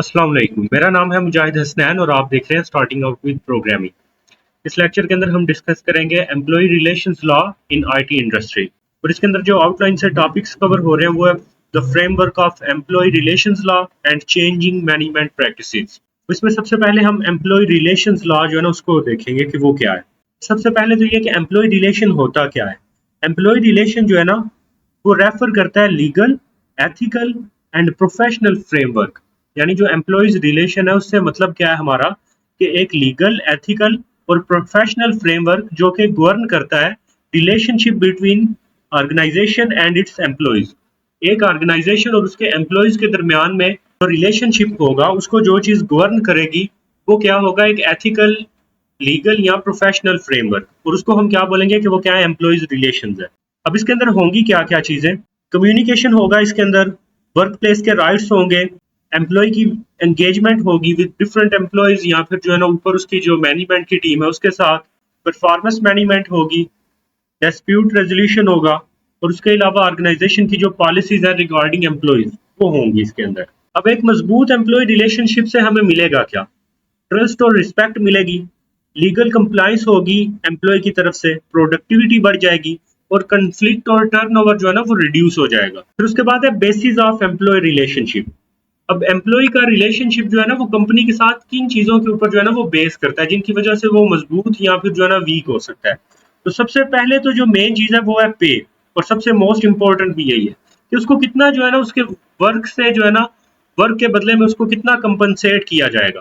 अस्सलाम वालेकुम। मेरा नाम है मुजाहिद हसनैन और आप देख रहे हैं स्टार्टिंग आउट विद प्रोग्रामिंग। इस लेक्चर के अंदर हम डिस्कस करेंगे employ relations law in IT industry और इसके अंदर जो आउटलाइन से टॉपिक्स कवर हो रहे हैं वो है the framework of employ relations law and changing management practices. इसमें सबसे पहले हम एम्प्लॉय रिलेशंस लॉ जो है ना उसको देखेंगे कि वो क्या है। सबसे पहले तो ये कि एम्प्लॉय रिलेशन होता क्या है। एम्प्लॉय रिलेशन जो है ना वो रेफर करता है legal, ethical and professional framework. यानी जो एम्प्लॉयज रिलेशन है उससे मतलब क्या है हमारा कि एक लीगल, एथिकल और प्रोफेशनल फ्रेमवर्क जो कि गवर्न करता है relationship between organisation and its employees. एक ऑर्गेनाइजेशन और उसके एम्प्लॉयज के दरमियान में जो रिलेशनशिप होगा उसको जो चीज गवर्न करेगी वो क्या होगा, एक एथिकल, लीगल या प्रोफेशनल फ्रेमवर्क। और उसको हम क्या बोलेंगे कि वो क्या है, एम्प्लॉयज रिलेशंस है। अब इसके अंदर होंगी क्या क्या चीजें। कम्युनिकेशन होगा इसके अंदर, वर्क प्लेस के राइट्स होंगे, एम्प्लॉय की एंगेजमेंट होगी विद डिफरेंट एम्प्लॉयज या फिर जो है ना ऊपर उसकी जो मैनेजमेंट की टीम है उसके साथ, परफॉर्मेंस मैनेजमेंट होगी, डिस्प्यूट रेजोल्यूशन होगा और उसके अलावा ऑर्गेनाइजेशन की जो पॉलिसीज है रिगार्डिंग एम्प्लॉयज वो होंगी इसके अंदर। अब एक मजबूत एम्प्लॉय रिलेशनशिप से हमें मिलेगा क्या, ट्रस्ट और रिस्पेक्ट मिलेगी, लीगल कंप्लायंस होगी एम्प्लॉय की तरफ से, प्रोडक्टिविटी बढ़ जाएगी और कंफ्लिक्ट और टर्नओवर जो है ना वो रिड्यूस हो जाएगा। फिर उसके बाद है बेसिस ऑफ एम्प्लॉय रिलेशनशिप। अब एम्प्लॉय का रिलेशनशिप जो है ना वो कंपनी के साथ किन चीजों के ऊपर जो है ना वो बेस करता है जिनकी वजह से वो मजबूत या फिर जो है ना वीक हो सकता है। तो सबसे पहले तो जो मेन चीज है वो है पे, और सबसे मोस्ट इंपॉर्टेंट भी यही है कि उसको कितना जो है ना उसके वर्क से जो है ना वर्क के बदले में उसको कितना कंपनसेट किया जाएगा।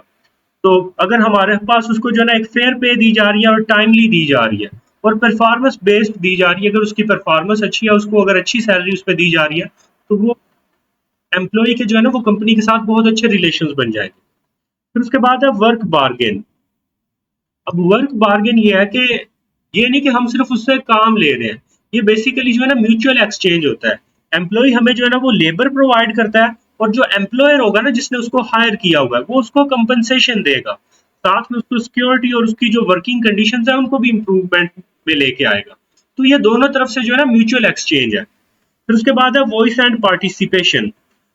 तो अगर हमारे पास उसको जो है ना एक फेयर पे दी जा रही है और टाइमली दी जा रही है और परफॉर्मेंस बेस्ड दी जा रही है, अगर उसकी परफॉर्मेंस अच्छी है, उसको अगर अच्छी सैलरी उस पर दी जा रही है, तो वो एम्प्लॉय के जो है ना वो कंपनी के साथ बहुत अच्छे रिलेशंस बन जाएंगे। फिर उसके बाद है वर्क बार्गेन। अब वर्क बार्गेन ये है कि ये नहीं कि हम सिर्फ उससे काम ले रहे हैं, ये बेसिकली जो है ना म्यूचुअल एक्सचेंज होता है। एम्प्लॉय हमें जो है ना वो लेबर प्रोवाइड करता है और जो एम्प्लॉयर होगा ना जिसने उसको हायर किया हुआ है वो उसको कंपनसेशन देगा, साथ में उसको सिक्योरिटी और उसकी जो वर्किंग कंडीशंस है उनको भी इम्प्रूवमेंट में लेके आएगा। तो ये दोनों तरफ से जो है ना म्यूचुअल एक्सचेंज है। फिर उसके बाद है वॉइस एंड पार्टिसिपेशन।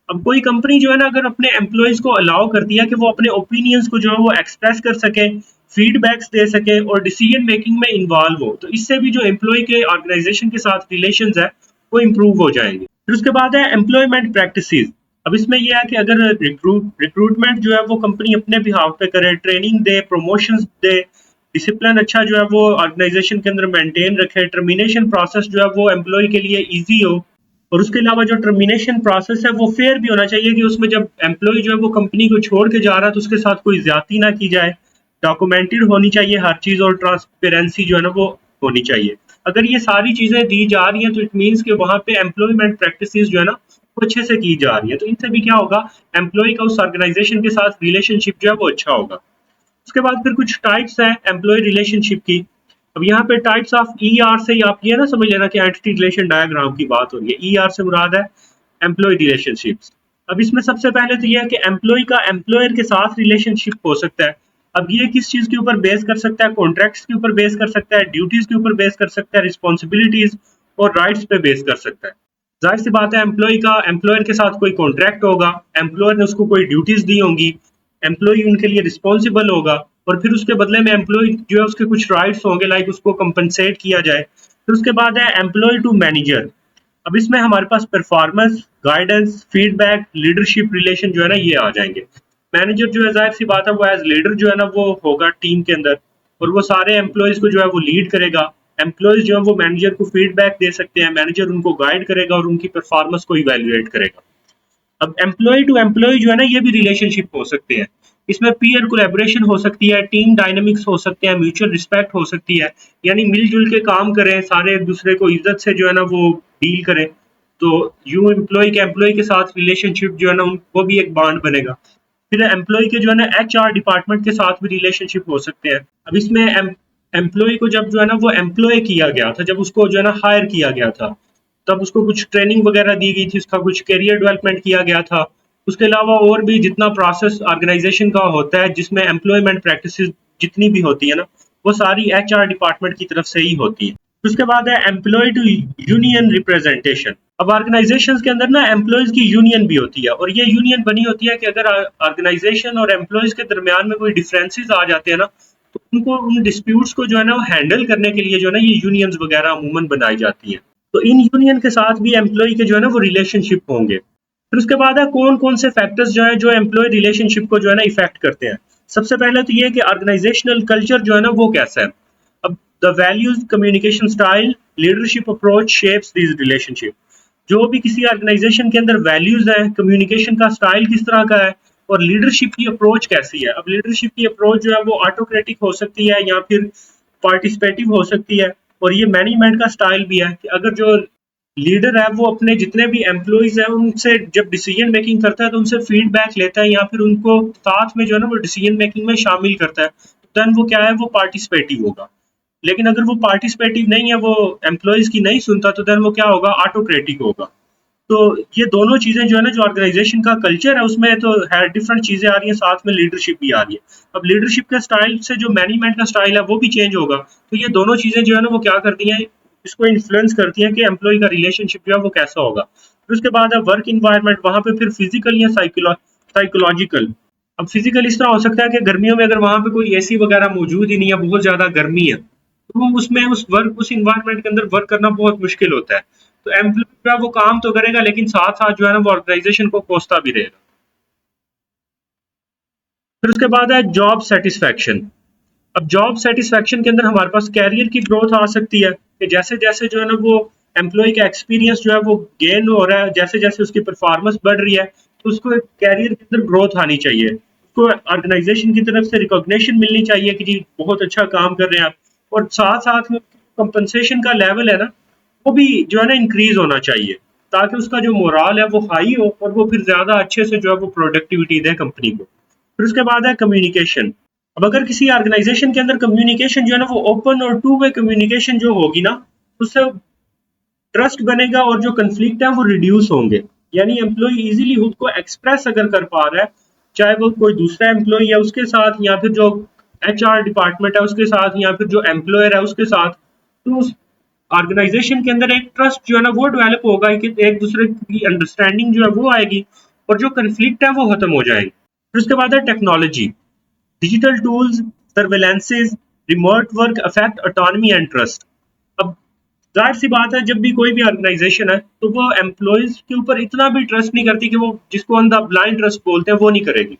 अब कोई कंपनी जो है ना अगर अपने एम्प्लॉयज को अलाउ करती है कि वो अपने ओपिनियंस को जो है वो एक्सप्रेस कर सके, फीडबैक्स दे सके और डिसीजन मेकिंग में इन्वॉल्व हो, तो इससे भी जो एम्प्लॉय के ऑर्गेनाइजेशन के साथ रिलेशंस है वो इम्प्रूव हो जाएंगे। फिर उसके बाद है एम्प्लॉयमेंट प्रैक्टिसेस। अब इसमें यह है कि अगर रिक्रूटमेंट जो है वो कंपनी अपने बिहाफ पे करे, ट्रेनिंग दे, प्रमोशंस दे, डिसिप्लिन अच्छा जो है वो ऑर्गेनाइजेशन के अंदर मेंटेन रखे, टर्मिनेशन प्रोसेस जो है वो एम्प्लॉय के लिए ईजी हो, और उसके अलावा जो टर्मिनेशन प्रोसेस है वो फेयर भी होना चाहिए कि उसमें जब एम्प्लॉय जो है वो कंपनी को छोड़ के जा रहा है तो उसके साथ कोई ज्यादती ना की जाए, डॉक्यूमेंटेड होनी चाहिए हर चीज और ट्रांसपेरेंसी जो है ना वो होनी चाहिए। अगर ये सारी चीजें दी जा रही हैं तो इट मीन्स कि वहां पे एम्प्लॉयमेंट प्रैक्टिसेस जो है ना वो अच्छे से की जा रही है, तो इनसे भी क्या होगा, एम्प्लॉय का उस ऑर्गेनाइजेशन के साथ रिलेशनशिप जो है वो अच्छा होगा। उसके बाद फिर कुछ टाइप्स हैं एम्प्लॉय रिलेशनशिप की। अब यहाँ पे टाइप्स ऑफ ई आर से ही आप ये ना समझ लेना कि एंटिटी रिलेशन डायग्राम की बात हो रही है। ई आर से मुराद है एम्प्लॉय रिलेशनशिप्स। अब इसमें सबसे पहले तो ये है कि एम्प्लॉय का एम्प्लॉयर के साथ रिलेशनशिप हो सकता है। अब ये किस चीज के ऊपर बेस कर सकता है, कॉन्ट्रैक्ट्स के ऊपर बेस कर सकता है, ड्यूटीज के ऊपर बेस कर सकता है, रिस्पॉन्सिबिलिटीज और राइट्स पे बेस कर सकता है। जाहिर सी बात है एम्प्लॉय का एम्प्लॉयर के साथ कोई कॉन्ट्रैक्ट होगा, एम्प्लॉयर ने उसको कोई ड्यूटीज दी होंगी, एम्प्लॉय उनके लिए रिस्पॉन्सिबल होगा और फिर उसके बदले में एम्प्लॉय जो है उसके कुछ राइट्स होंगे, लाइक उसको कंपनसेट किया जाए। फिर उसके बाद है एम्प्लॉय टू मैनेजर। अब इसमें हमारे पास performance, guidance, feedback, leadership relation जो है ना ये आ जाएंगे। मैनेजर जो है जाहिर सी बात है वो एज लीडर जो है ना वो होगा टीम के अंदर और वो सारे एम्प्लॉयज को जो है वो लीड करेगा। एम्प्लॉयज जो है वो मैनेजर को फीडबैक दे सकते हैं, मैनेजर उनको गाइड करेगा और उनकी परफॉर्मेंस को इवेल्युएट करेगा। अब एम्प्लॉय टू एम्प्लॉय जो है ना ये भी रिलेशनशिप हो सकते हैं। इसमें पीयर कोलैबोरेशन हो सकती है, टीम डायनामिक्स हो सकते हैं, म्यूचुअल रिस्पेक्ट हो सकती है, यानी मिलजुल के काम करें, सारे एक दूसरे को इज्जत से जो है ना वो डील करें। तो यू एम्प्लॉय के साथ रिलेशनशिप जो है ना वो भी एक बॉन्ड बनेगा। फिर एम्प्लॉय के जो है ना एचआर डिपार्टमेंट के साथ भी रिलेशनशिप हो सकते हैं। अब इसमें एम्प्लॉय को जब जो है ना वो एम्प्लॉय किया गया था, जब उसको जो है ना हायर किया गया था, तब उसको कुछ ट्रेनिंग वगैरह दी गई थी, उसका कुछ करियर डेवलपमेंट किया गया था। उसके अलावा और भी जितना प्रोसेस ऑर्गेनाइजेशन का होता है जिसमें एम्प्लॉयमेंट प्रैक्टिसेस जितनी भी होती है ना वो सारी एचआर डिपार्टमेंट की तरफ से ही होती है। उसके बाद है एम्प्लॉय टू यूनियन रिप्रेजेंटेशन। अब ऑर्गेनाइजेशंस के अंदर ना एम्प्लॉयज की यूनियन भी होती है, और ये यूनियन बनी होती है कि अगर ऑर्गेनाइजेशन और एम्प्लॉयज के दरमियान में कोई डिफरेंसेस आ जाते हैं ना, तो उनको उन डिस्प्यूट्स को जो है ना वो हैंडल करने के लिए जो है ना ये यूनियंस वगैरह अमूमन बनाई जाती हैं। तो इन यूनियन के साथ भी एम्प्लॉय के जो है ना वो रिलेशनशिप होंगे। फिर उसके बाद है कौन कौन से फैक्टर्स जो है जो एम्प्लॉय रिलेशनशिप को जो है ना इफेक्ट करते हैं। सबसे पहले तो ये कि ऑर्गेनाइजेशनल कल्चर जो है ना वो कैसा है। अब the values, communication style, leadership approach shapes these relationship. जो भी किसी ऑर्गेनाइजेशन के अंदर वैल्यूज हैं, कम्युनिकेशन का स्टाइल किस तरह का है, और लीडरशिप की अप्रोच कैसी है। अब लीडरशिप की अप्रोच जो है वो ऑटोक्रेटिक हो सकती है या फिर पार्टिसिपेटिव हो सकती है, और ये मैनेजमेंट का स्टाइल भी है कि अगर जो लीडर है वो अपने जितने भी एम्प्लॉइज हैं उनसे जब डिसीजन मेकिंग करता है तो उनसे फीडबैक लेता है या फिर उनको साथ में जो है ना वो डिसीजन मेकिंग में शामिल करता है, देन वो क्या है, वो पार्टिसिपेटिव होगा। लेकिन अगर वो पार्टिसिपेटिव नहीं है, वो एम्प्लॉइज की नहीं सुनता, तो देन वो क्या होगा, ऑटोक्रेटिक होगा। तो ये दोनों चीजें जो है ना, जो ऑर्गेनाइजेशन का कल्चर है उसमें तो है, डिफरेंट चीजें आ रही हैं, साथ में लीडरशिप भी आ रही है। अब लीडरशिप के स्टाइल से जो मैनेजमेंट का स्टाइल है वो भी चेंज होगा। तो ये दोनों चीजें जो है ना वो क्या करती हैं, इसको इन्फ्लुएंस करती हैं कि एम्प्लॉय का रिलेशनशिप जो है वो कैसा होगा। फिर उसके बाद है वर्क इन्वायरमेंट, वहां पे फिर फिजिकल या साइकोलॉजिकल। अब फिजिकल इस तरह हो सकता है कि गर्मियों में अगर वहां पे कोई एसी वगैरह मौजूद ही नहीं है, बहुत ज्यादा गर्मी है, तो वो उसमें उस इन्वायरमेंट के अंदर वर्क करना बहुत मुश्किल होता है। तो एम्प्लॉय जो है वो काम तो करेगा, लेकिन साथ साथ जो है ना वो ऑर्गेनाइजेशन को कोसता भी रहेगा। फिर उसके बाद है जॉब सेटिस्फैक्शन। अब जॉब सेटिस्फैक्शन के अंदर हमारे पास कैरियर की ग्रोथ आ सकती है कि जैसे जैसे जो है ना वो एम्प्लॉय का एक्सपीरियंस जो है वो गेन हो रहा है, जैसे जैसे उसकी परफॉर्मेंस बढ़ रही है, तो उसको एक कैरियर के अंदर ग्रोथ आनी चाहिए, उसको ऑर्गेनाइजेशन की तरफ से रिकॉग्निशन मिलनी चाहिए कि जी बहुत अच्छा काम कर रहे हैं आप। और साथ साथ में कंपनसेशन का लेवल है ना, वो भी जो है ना इंक्रीज होना चाहिए, ताकि उसका जो मोराल है वो हाई हो और वो फिर ज्यादा अच्छे से जो है वो प्रोडक्टिविटी दे कंपनी को। फिर उसके बाद है कम्युनिकेशन। अब अगर किसी ऑर्गेनाइजेशन के अंदर कम्युनिकेशन जो है ना वो ओपन और टू वे कम्युनिकेशन जो होगी ना, उससे ट्रस्ट बनेगा और जो कन्फ्लिक्ट है वो रिड्यूस होंगे। यानी एम्प्लॉय इजीली खुद को एक्सप्रेस अगर कर पा रहा है, चाहे वो कोई दूसरा एम्प्लॉय है उसके साथ, या फिर जो एचआर डिपार्टमेंट है उसके साथ, या फिर जो एम्प्लॉयर है उसके साथ, तो उस ऑर्गेनाइजेशन के अंदर एक ट्रस्ट जो है ना वो डेवलप होगा कि एक दूसरे की अंडरस्टैंडिंग जो है वो आएगी, और जो कन्फ्लिक्ट है वो खत्म हो जाएगी। फिर उसके बाद है technology, digital tools, surveillances, remote work affect autonomy and trust. अब जाहिर सी बात है, जब भी कोई भी ऑर्गेनाइजेशन है तो वो एम्प्लॉयज के ऊपर इतना भी ट्रस्ट नहीं करती कि वो जिसको ऑन द ब्लाइंड ट्रस्ट बोलते हैं वो नहीं करेगी।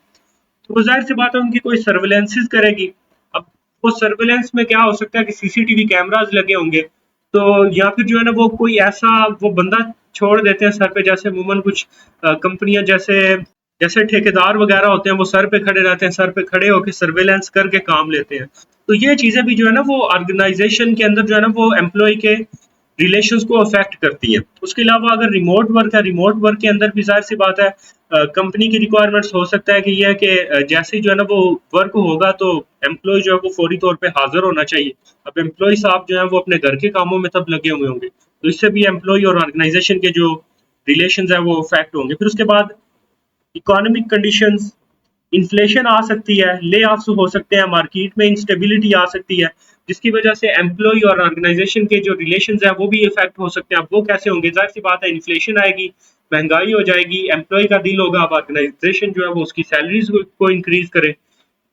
तो वो जाहिर सी बात है उनकी कोई सर्वेलेंसेज करेगी। अब वो सर्वेलेंस में क्या हो सकता है कि सीसीटीवी कैमरास लगे होंगे, तो या फिर जो है ना वो कोई ऐसा वो बंदा छोड़ देते हैं सर पे, जैसे अमूमन कुछ कंपनियां जैसे जैसे ठेकेदार वगैरह होते हैं, वो सर पे खड़े रहते हैं, सर पे खड़े होकर सर्वेलेंस करके काम लेते हैं। तो ये चीजें भी जो है ना वो ऑर्गेनाइजेशन के अंदर जो है ना वो एम्प्लॉय के रिलेशंस को अफेक्ट करती हैं। उसके अलावा अगर रिमोट वर्क है, रिमोट वर्क के अंदर भी जाहिर सी बात है कंपनी की रिक्वायरमेंट्स हो सकता है कि ये है कि जैसे ही जो है ना वो वर्क होगा तो एम्प्लॉय जो है वो फौरी तौर पे हाजिर होना चाहिए। अब एम्प्लॉय साहब जो है वो अपने घर के कामों में तब लगे हुए होंगे, तो इससे भी एम्प्लॉय और ऑर्गेनाइजेशन के जो रिलेशंस है वो अफेक्ट होंगे। फिर उसके बाद इकोनॉमिक कंडीशंस, इन्फ्लेशन आ सकती है, ले ऑफ्स हो सकते हैं, मार्केट में इंस्टेबिलिटी आ सकती है, जिसकी वजह से एम्प्लॉय और ऑर्गेनाइजेशन के जो रिलेशंस है वो भी इफेक्ट हो सकते हैं। अब वो कैसे होंगे, जाहिर सी बात है इन्फ्लेशन आएगी, महंगाई हो जाएगी, एम्प्लॉय का दिल होगा अब ऑर्गेनाइजेशन जो है वो उसकी सैलरीज को इंक्रीज करे,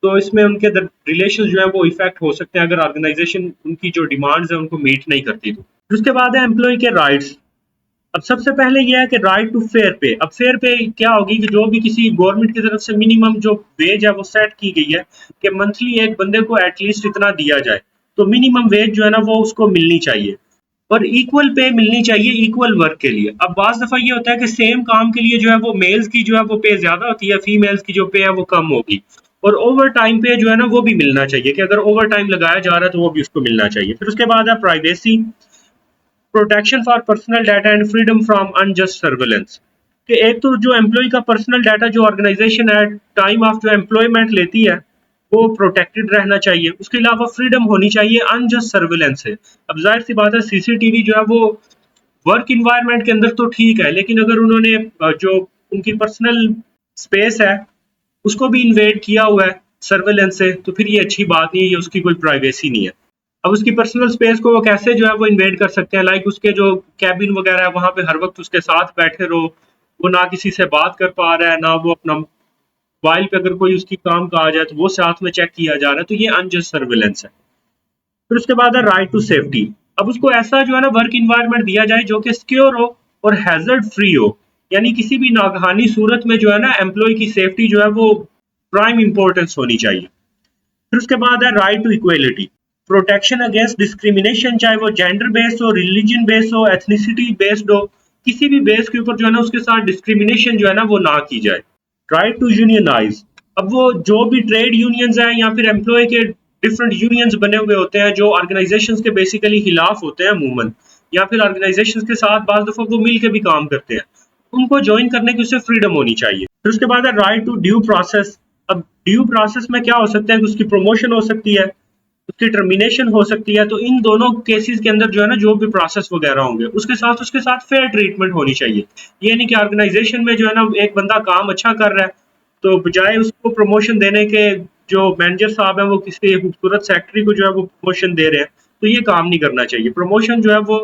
तो इसमें उनके रिलेशन जो है वो इफेक्ट हो सकते हैं अगर ऑर्गेनाइजेशन उनकी जो डिमांड्स है उनको मीट नहीं करती तो। उसके बाद है एम्प्लॉय के राइट्स। अब सबसे पहले ये है कि राइट टू फेयर पे। अब फेयर पे क्या होगी कि जो भी किसी गवर्नमेंट की तरफ से मिनिमम जो वेज है वो सेट की गई है कि मंथली एक बंदे को एटलीस्ट इतना दिया जाए, तो मिनिमम वेज जो है ना वो उसको मिलनी चाहिए, और इक्वल पे मिलनी चाहिए इक्वल वर्क के लिए। अब बाज दफा ये होता है कि सेम काम के लिए जो है वो मेल्स की जो है वो पे ज्यादा होती है, फीमेल्स की जो पे है वो कम होगी। और ओवर टाइम पे जो है ना वो भी मिलना चाहिए कि अगर ओवर टाइम लगाया जा रहा है तो वो भी उसको मिलना चाहिए। फिर उसके बाद है privacy, protection for personal data and freedom from unjust surveillance. कि एक तो जो एम्प्लॉय का पर्सनल डाटा जो ऑर्गेनाइजेशन है टाइम ऑफ जो एम्प्लॉयमेंट लेती है वो प्रोटेक्टेड रहना चाहिए। उसके अलावा फ्रीडम होनी चाहिए अनजस्ट सर्वेलेंस से। अब जाहिर सी बात है सीसीटीवी जो है वो वर्क इन्वायरमेंट के अंदर तो ठीक है, लेकिन अगर उन्होंने जो उनकी पर्सनल स्पेस है उसको भी इन्वेड किया हुआ है सर्वेलेंस से, तो फिर ये अच्छी बात नहीं है, ये उसकी कोई प्राइवेसी नहीं है। अब उसकी पर्सनल स्पेस को वो कैसे जो है वो इन्वेड कर सकते हैं, लाइक उसके जो कैबिन वगैरह है वहाँ पे हर वक्त उसके साथ बैठे रहो, वो ना किसी से बात कर पा रहा है, ना वो अपना मोबाइल पे अगर कोई उसकी काम का आ जाए तो वो साथ में चेक किया जा रहा है, तो ये अनजस्ट सर्विलेंस है। फिर उसके बाद है राइट टू सेफ्टी। अब उसको ऐसा जो है ना वर्क इन्वायरमेंट दिया जाए जो कि सिक्योर हो और हैजर्ड फ्री हो, यानी किसी भी नागहानी सूरत में जो है ना एम्प्लॉय की सेफ्टी जो है वो प्राइम इंपॉर्टेंस होनी चाहिए। फिर उसके बाद है right to equality, protection against discrimination, चाहे वो जेंडर बेस्ड हो, रिलीजन बेस्ड हो, एथनिसिटी बेस्ड हो, किसी भी बेस के ऊपर जो है ना उसके साथ डिस्क्रिमिनेशन जो है ना वो ना की जाए। राइट टू यूनियनाइज, अब वो जो भी ट्रेड यूनियंस हैं या फिर एम्प्लॉय के डिफरेंट यूनियंस बने हुए होते हैं जो ऑर्गेनाइजेशंस के बेसिकली खिलाफ होते हैं अमूमन, या फिर ऑर्गेनाइजेशंस के साथ बाज दफा वो मिल के भी काम करते हैं, उनको ज्वाइन करने की उससे फ्रीडम होनी चाहिए। फिर उसके बाद है राइट टू ड्यू प्रोसेस। अब ड्यू प्रोसेस में क्या हो सकता है कि उसकी प्रमोशन हो सकती है, उसकी टर्मिनेशन हो सकती है, तो इन दोनों केसेस के अंदर जो है ना जो भी प्रोसेस वगैरह होंगे उसके साथ फेयर ट्रीटमेंट होनी चाहिए। ये नहीं कि ऑर्गेनाइजेशन में जो है ना एक बंदा काम अच्छा कर रहा है तो बजाय उसको प्रमोशन देने के जो मैनेजर साहब हैं वो किसी खूबसूरत सेक्रेटरी को जो है वो प्रमोशन दे रहे हैं, तो ये काम नहीं करना चाहिए। प्रमोशन जो है वो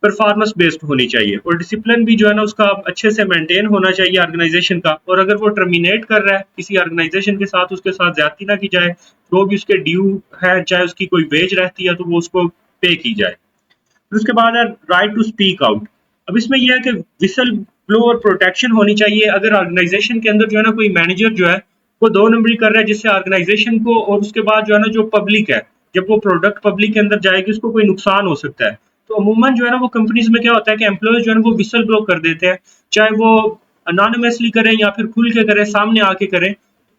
परफॉर्मेंस बेस्ड होनी चाहिए और डिसिप्लिन भी जो है ना उसका अच्छे से मेंटेन होना चाहिए ऑर्गेनाइजेशन का। और अगर वो टर्मिनेट कर रहा है किसी ऑर्गेनाइजेशन के साथ, उसके साथ ज्यादती ना की जाए, जो भी उसके ड्यू है चाहे उसकी कोई वेज रहती है तो वो उसको पे की जाए। फिर उसके बाद है राइट टू स्पीक आउट। अब इसमें यह है कि विसल ब्लो और प्रोटेक्शन होनी चाहिए। अगर ऑर्गेनाइजेशन के अंदर जो है ना कोई मैनेजर जो है वो दो नंबरी कर रहा है जिससे ऑर्गेनाइजेशन को और उसके बाद जो है ना जो पब्लिक है, जब वो प्रोडक्ट पब्लिक के अंदर जाएगी उसको कोई नुकसान हो सकता है, तो अमूमन जो है ना वो कंपनीज में क्या होता है कि एम्प्लॉयज जो है ना वो विसल ब्लो कर देते हैं, चाहे वो अनोनिमसली करें या फिर खुल के करें, सामने आके करें,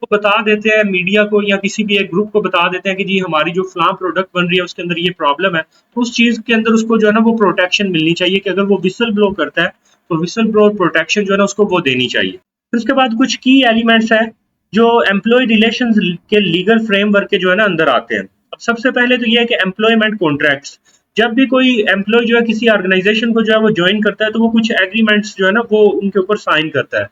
वो बता देते हैं मीडिया को या किसी भी एक ग्रुप को बता देते हैं कि जी हमारी जो फलां प्रोडक्ट बन रही है उसके अंदर ये प्रॉब्लम है, तो उस चीज के अंदर उसको जो है ना वो प्रोटेक्शन मिलनी चाहिए कि अगर वो विसल ब्लो करता है तो विसल ब्लो प्रोटेक्शन जो है ना उसको वो देनी चाहिए। फिर उसके बाद कुछ की एलिमेंट्स हैं जो एम्प्लॉय रिलेशंस के लीगल फ्रेमवर्क के जो है ना अंदर आते हैं। अब सबसे पहले तो ये है कि एम्प्लॉयमेंट कॉन्ट्रैक्ट्स। जब भी कोई एम्प्लॉय जो है किसी ऑर्गेनाइजेशन को जो है वो ज्वाइन करता है तो वो कुछ एग्रीमेंट्स जो है ना वो उनके ऊपर साइन करता है।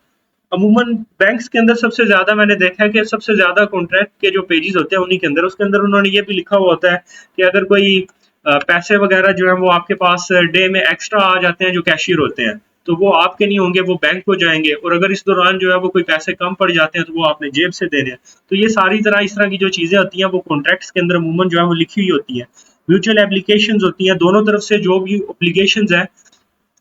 अमूमन बैंक्स के अंदर सबसे ज्यादा मैंने देखा है कि सबसे ज्यादा कॉन्ट्रैक्ट के जो पेजेस होते हैं उन्हीं के अंदर, उसके अंदर उन्होंने ये भी लिखा हुआ होता है कि अगर कोई पैसे वगैरह जो है वो आपके पास डे में एक्स्ट्रा आ जाते हैं जो कैशियर होते हैं, तो वो आपके नहीं होंगे, वो बैंक को जाएंगे, और अगर इस दौरान जो है वो कोई पैसे कम पड़ जाते हैं तो वो आपने जेब से देने हैं। तो ये सारी तरह इस तरह की जो चीजें होती हैं वो कॉन्ट्रैक्ट्स के अंदर अमूमन जो है वो लिखी हुई होती हैं। म्यूचुअल एप्लीकेशंस होती हैं, दोनों तरफ से जो भी ऑब्लिगेशंस हैं,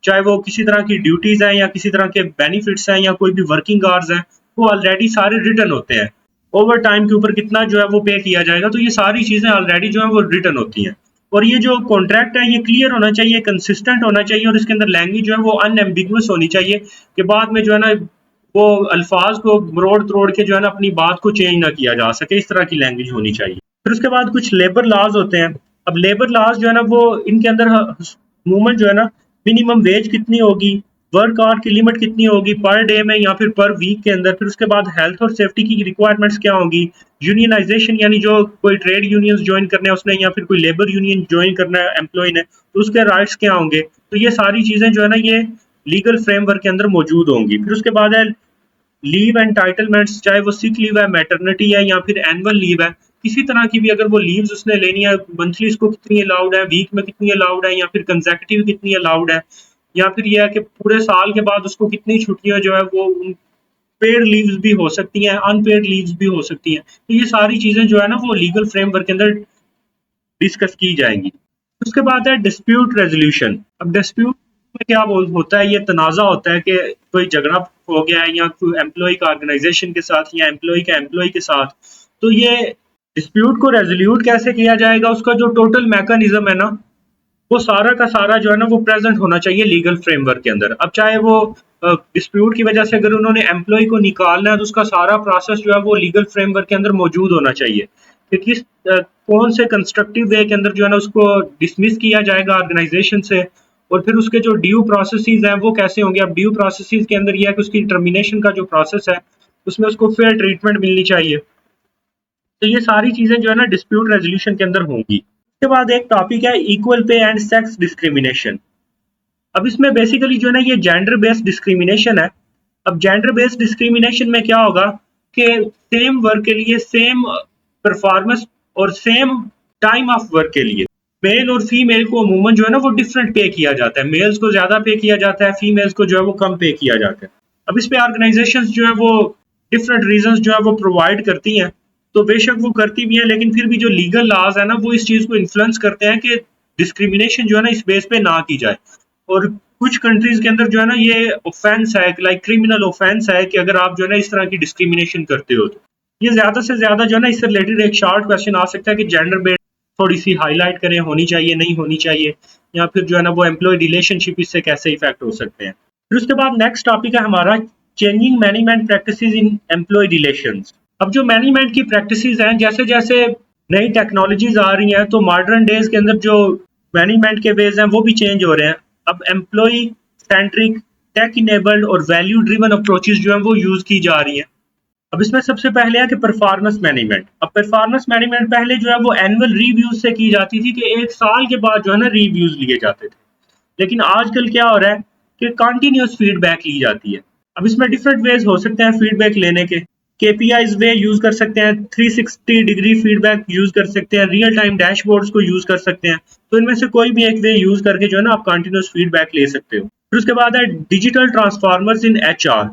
चाहे वो किसी तरह की ड्यूटीज हैं या किसी तरह के बेनिफिट्स हैं या कोई भी वर्किंग आवर्स हैं, वो ऑलरेडी सारे रिटर्न होते हैं। ओवर टाइम के ऊपर कितना जो है वो पे किया जाएगा, तो ये सारी चीजें ऑलरेडी जो है वो रिटर्न होती हैं। और ये जो कॉन्ट्रैक्ट है ये क्लियर होना चाहिए, कंसिस्टेंट होना चाहिए, और इसके अंदर लैंग्वेज जो है वो अनएम्बिगुअस होनी चाहिए कि बाद में जो है ना वो अल्फाज को मरोड़ तरोड़ के जो है ना अपनी बात को चेंज ना किया जा सके, इस तरह की लैंग्वेज होनी चाहिए। फिर उसके बाद कुछ लेबर लॉज होते हैं। अब लेबर लॉज जो है ना वो इनके अंदर अमूमन जो है ना मिनिमम वेज कितनी होगी, वर्क आवर की लिमिट कितनी होगी पर डे में या फिर पर वीक के अंदर, फिर उसके बाद हेल्थ और सेफ्टी की रिक्वायरमेंट्स क्या होंगी, यूनियनाइजेशन यानी जो कोई ट्रेड यूनियंस ज्वाइन करना है उसने या फिर कोई लेबर यूनियन ज्वाइन करना है एम्प्लॉय ने, तो उसके राइट्स क्या होंगे। तो ये सारी चीजें जो है ना ये लीगल फ्रेमवर्क के अंदर मौजूद होंगी। फिर उसके बाद है लीव एंटाइटलमेंट्स, चाहे वो सिक लीव है, मैटरनिटी है या फिर एनुअल लीव है, किसी तरह की भी अगर वो लीव्स उसने लेनी है, मंथली उसको कितनी अलाउड है, वीक में कितनी अलाउड है, या फिर कंसेक्यूटिव कितनी अलाउड है, या फिर ये है कि पूरे साल के बाद उसको कितनी छुट्टियां जो है वो पेड लीव्स भी हो सकती हैं, अनपेड लीव्स भी हो सकती हैं। तो ये सारी चीजें जो है ना वो लीगल फ्रेमवर्क के अंदर डिस्कस की जाएंगी। उसके बाद है डिस्प्यूट रेजोल्यूशन। अब डिस्प्यूट में क्या होता है, ये तनाज़ा होता है कि कोई झगड़ा हो गया है या कोई एम्प्लॉय का ऑर्गेनाइजेशन के साथ या एम्प्लॉय का एम्प्लॉय के साथ, तो ये डिस्प्यूट को रेजोल्यूट कैसे किया जाएगा, उसका जो टोटल मैकेनिज्म है ना वो सारा का सारा जो है ना वो प्रेजेंट होना चाहिए लीगल फ्रेमवर्क के अंदर। अब चाहे वो डिस्प्यूट की वजह से अगर उन्होंने एम्प्लॉय को निकालना है तो उसका सारा प्रोसेस जो है वो लीगल फ्रेमवर्क के अंदर मौजूद होना चाहिए कि कौन से कंस्ट्रक्टिव वे के अंदर जो है ना उसको डिसमिस किया जाएगा ऑर्गेनाइजेशन से, और फिर उसके जो ड्यू प्रोसेसेस हैं वो कैसे होंगे। अब ड्यू प्रोसेसेस के अंदर यह है कि उसकी टर्मिनेशन का जो प्रोसेस है उसमें उसको फेयर ट्रीटमेंट मिलनी चाहिए। तो ये सारी चीजें जो है ना डिस्प्यूट रेजोल्यूशन के अंदर होंगी। उसके बाद एक टॉपिक है equal pay and sex discrimination. अब इसमें बेसिकली जो है ना ये जेंडर बेस्ड डिस्क्रिमिनेशन है। अब जेंडर बेस्ड डिस्क्रिमिनेशन में क्या होगा कि सेम वर्क के लिए सेम परफॉर्मेंस और सेम टाइम ऑफ वर्क के लिए मेल और फीमेल को अमूमन जो है ना वो डिफरेंट पे किया जाता है, मेल्स को ज्यादा पे किया जाता है, फीमेल्स को जो है वो कम पे किया जाता है। अब इस पे ऑर्गेनाइजेशंस जो है वो डिफरेंट रीजंस जो है वो प्रोवाइड करती हैं, तो बेशक वो करती भी हैं, लेकिन फिर भी जो लीगल लॉज है ना वो इस चीज को इन्फ्लुएंस करते हैं कि डिस्क्रिमिनेशन जो है ना इस बेस पे ना की जाए। और कुछ कंट्रीज के अंदर जो है ना ये ऑफेंस है, लाइक क्रिमिनल ऑफेंस है कि अगर आप जो है ना इस तरह की डिस्क्रिमिनेशन करते हो तो ये ज्यादा से ज्यादा जो है ना इससे रिलेटेड एक शॉर्ट क्वेश्चन आ सकता है कि जेंडर बेस्ड थोड़ी सी हाईलाइट करें, होनी चाहिए नहीं होनी चाहिए, या फिर जो है ना वो एम्प्लॉय रिलेशनशिप इससे कैसे इफेक्ट हो सकते हैं। फिर उसके बाद नेक्स्ट टॉपिक है हमारा changing management practices in employ relations. अब जो मैनेजमेंट की प्रैक्टिसेस हैं, जैसे जैसे नई टेक्नोलॉजीज आ रही हैं तो मॉडर्न डेज के अंदर जो मैनेजमेंट के वेज हैं वो भी चेंज हो रहे हैं। अब एम्प्लॉय सेंट्रिक, टेक इनेबल्ड और वैल्यू ड्रिवन अप्रोचेस जो हैं वो यूज की जा रही हैं। अब इसमें सबसे पहले है कि परफॉर्मेंस मैनेजमेंट। अब परफॉर्मेंस मैनेजमेंट पहले जो है वो एनुअल रिव्यूज से की जाती थी कि एक साल के बाद जो है ना रिव्यूज लिए जाते थे, लेकिन आजकल क्या हो रहा है कि कंटिन्यूस फीडबैक ली जाती है। अब इसमें डिफरेंट वेज हो सकते हैं फीडबैक लेने के। केपीआईज वे यूज कर सकते हैं, 360 डिग्री फीडबैक यूज कर सकते हैं, रियल टाइम डैशबोर्ड्स को यूज कर सकते हैं। तो इनमें से कोई भी एक वे यूज करके जो है ना आप कंटिन्यूस फीडबैक ले सकते हो। फिर उसके बाद है डिजिटल ट्रांसफॉर्मर्स इन एचआर।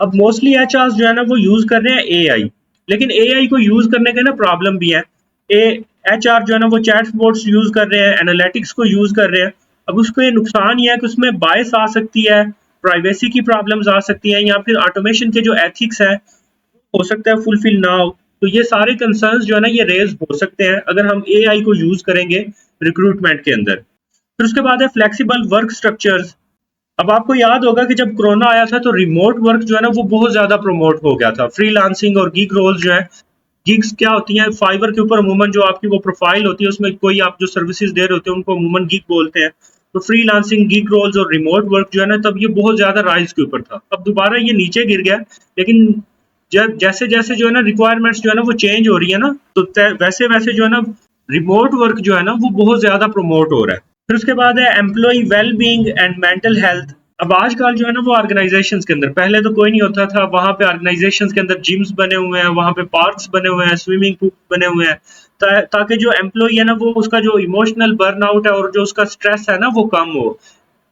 अब मोस्टली एचआर जो है ना वो यूज कर रहे हैं एआई, लेकिन एआई को यूज करने के ना प्रॉब्लम भी है। एचआर जो है ना वो चैट बोट्स यूज कर रहे हैं, एनालिटिक्स को यूज कर रहे हैं। अब उसको ये नुकसान ये है कि उसमें बायस आ सकती है, प्राइवेसी की प्रॉब्लम्स आ सकती हैं, या फिर ऑटोमेशन के जो एथिक्स है हो सकता है फुलफिल ना हो। तो ये सारे कंसर्न्स जो है ना ये रेज हो सकते हैं अगर हम एआई को यूज करेंगे रिक्रूटमेंट के अंदर। फिर उसके बाद है फ्लेक्सिबल वर्क स्ट्रक्चर्स। अब आपको याद होगा कि जब कोरोना आया था तो रिमोट वर्क जो है ना वो बहुत ज्यादा प्रमोट हो गया था। फ्रीलांसिंग और गिग रोल्स जो है, गिग्स क्या होती हैं, फाइवर के ऊपर अमूमन जो आपकी वो प्रोफाइल होती है उसमें कोई आप जो सर्विसेज दे रहे होते हैं उनको अमूमन गिग बोलते हैं। तो फ्रीलांसिंग, गिग रोल्स और रिमोट वर्क जो है ना तब ये बहुत ज्यादा राइज के ऊपर था। अब दोबारा ये नीचे गिर गया, लेकिन जब जैसे जैसे जो है ना रिक्वायरमेंट्स जो है ना वो चेंज हो रही है ना, तो वैसे वैसे जो है ना रिमोट वर्क जो है ना वो बहुत ज्यादा प्रमोट हो रहा है। फिर उसके बाद है employ well being and mental health. अब आजकल जो है ना वो ऑर्गेनाइजेशंस के अंदर, पहले तो कोई नहीं होता था, वहां पे ऑर्गेनाइजेशंस के अंदर जिम्स बने हुए हैं, वहां पे पार्क्स बने हुए हैं, स्विमिंग पूल बने हुए हैं, ताकि जो एम्प्लॉय है ना वो उसका जो इमोशनल बर्नआउट है और जो उसका स्ट्रेस है ना वो कम हो।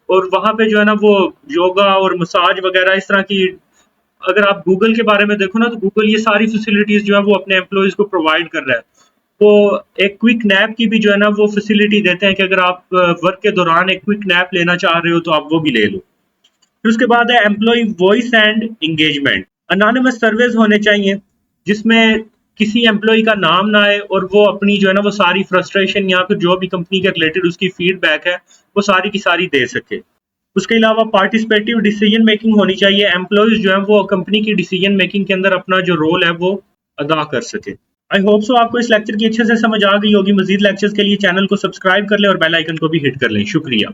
और वहां पे जो है ना वो योगा और मसाज वगैरह इस तरह की, अगर आप गूगल के बारे में देखो ना तो गूगल ये सारी फैसिलिटीज जो है वो अपने एम्प्लॉयज को प्रोवाइड कर रहा है। वो एक क्विक नैप की भी जो है ना वो फैसिलिटी देते हैं कि अगर आप वर्क के दौरान एक क्विक नैप लेना चाह रहे हो तो आप वो भी ले लो। फिर उसके बाद है employ voice and engagement. Anonymous surveys होने चाहिए जिसमें किसी एम्प्लॉय का नाम ना आए और वो अपनी जो है ना वो सारी फ्रस्ट्रेशन या फिर जो भी कंपनी के रिलेटेड उसकी फीडबैक है वो सारी की सारी दे सके। उसके अलावा पार्टिसिपेटिव डिसीजन मेकिंग होनी चाहिए, एम्प्लॉयज जो है वो कंपनी की डिसीजन मेकिंग के अंदर अपना जो रोल है वो अदा कर सके। आई होप सो आपको इस लेक्चर की अच्छे से समझ आ गई होगी। मजीद लेक्चर्स के लिए चैनल को सब्सक्राइब कर लें और बेल आइकन को भी हिट कर लें। शुक्रिया।